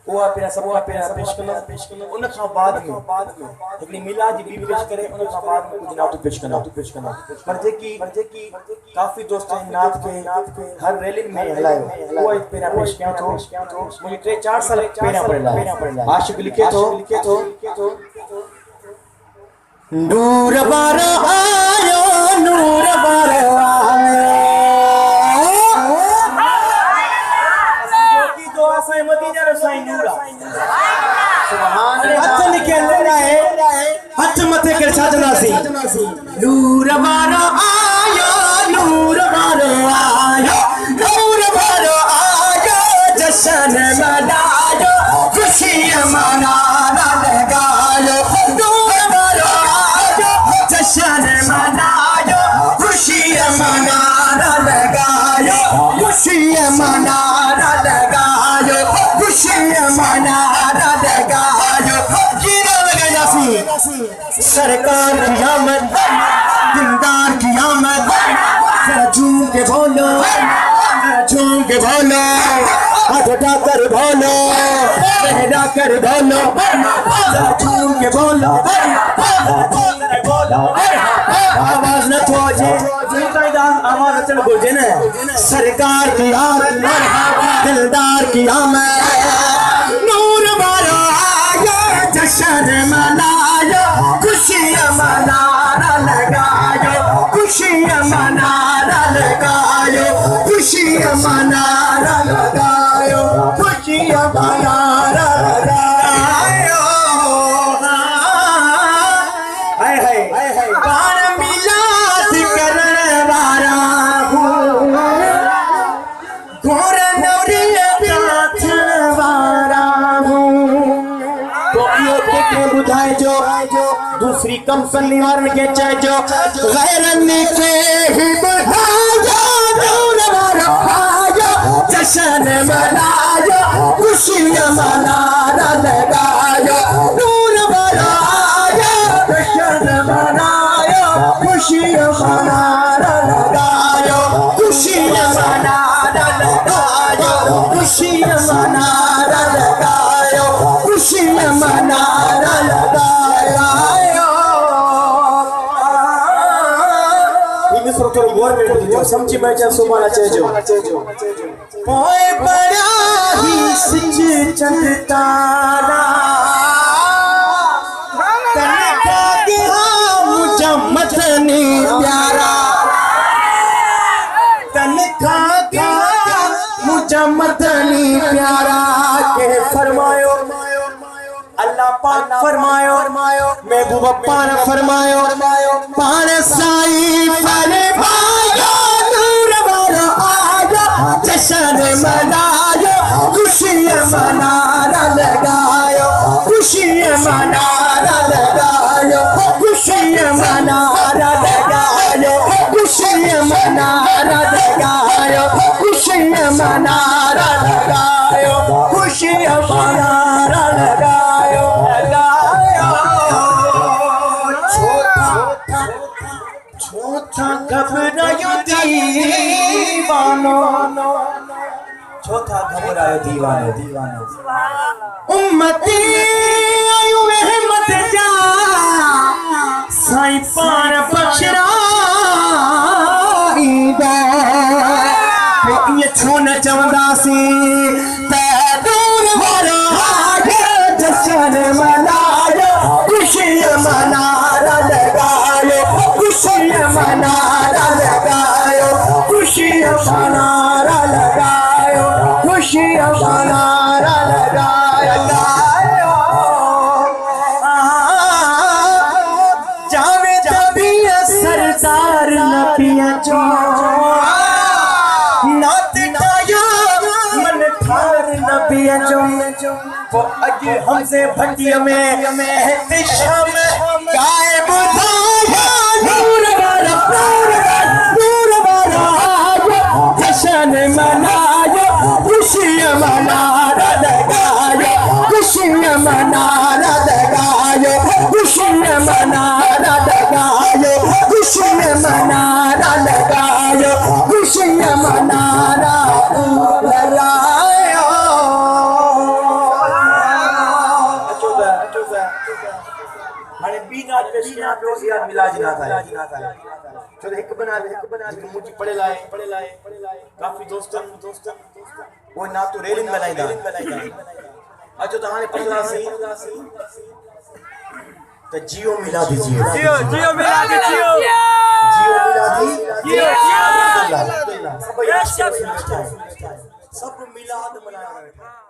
वो आप सब पेश करो उन खां बाद में हिकड़ी मिलाद जी बीवी पेश करे उन खां बाद में कुछ नात पेश करना पर जेकी काफी दोस्त नात के हर रैली में हलायो वो पेरा पेश किया तो मुझे 3-4 साल पेरा पड़ला आशिक लिखे तो नूर बार आयो नूर बार आयो की दुआ से मदीना रो साईं नूरा सुभान अल्लाह हाथ निकल रहा है हाथ मथे के साजना सी नूर बार आयो नूर बार आयो नूर बार आयो जश्न मनायो खुशी मनाना लगायो नूर बार आयो जश्न मनायो खुशी मनाना लगायो खुशी मनाना लगायो खुशी मनाना लगायो जीना लगाया सी सरकार की आमद दिलदार की आमद जरा झूम के बोलो हाथ उठाकर बोलो लहरा कर बोलो जरा झूम के बोलो आवाज न तो जे आवाज अचन घुर्जे न सरकार की आमद दिलदार की आमद नूर बारो आयो जश्न मनायो खुशी मनाना लगायो खुशी मनाना लगायो खुशी मनाना लगायो खुशी मनाना लगायो हाय हाय बाण मिलाद करने वाला हूँ घोर नौरी नाथ वाला हूँ तो यो के बुधाए जो दूसरी कम सन्निवार के चाहे जो गैरन के ही बुधायो नूर वाला आयो जश्न मनायो खुशी मनाना लगायो नूर वाला आयो जश्न मनायो खुशी मनाना लगायो खुशी मनाना लगायो खुशी मनाना लगायो खुशी मनाना लगायो इस रोतो गोर में जो समझी मैं जा सुमाना चाहिए पोए बड़ा ही सिच चंद तारा तनका गया मुझे मदनी प्यारा तनका गया मुझे मदनी प्यारा के फरमायो अल्लाह पाक फरमायो महबूबा पान फरमायो पान साई फरमायो नूर वाला आयो जश्न मनायो खुशी मनाना लगायो खुशी मनाना लगायो खुशी मनाना लगायो खुशी मनाना लगायो खुशी मनाना लगायो खुशी मनाना लगायो छोटा घबरायो दीवानो छोटा घबरायो दीवानो उम्मती आयु रहमत जा साईं पार बख्शरा ईदा ये छोन चवंदासी ते दूर वाला जश्न मनायो खुशी मनाना लगायो खुशी मनाना लगायो खुशी मनाना लगायो खुशी मनाना लगायो जावे जबी सरदार नबिया जो नात गायो मन ठार नबिया जो वो अज हमसे भटिया में एहतिशाम गाए बुधाया नूर वाला जश्न मनायो खुशी मनाना लगायो खुशी मनाना लगायो खुशी मनाना लगायो खुशी मनाना लगायो खुशी मनाना लगायो पेश कयां पियो यार मिलाद जी नात आहे छो हिक बना मुंहिंजी पढ़ियल आहे काफ़ी दोस्तन वो नातो रेलिंग बनाईंदा अचो त हाणे पढ़ंदासीं त जियो मिलादी जियो मिलादी सब मिलाद मनाया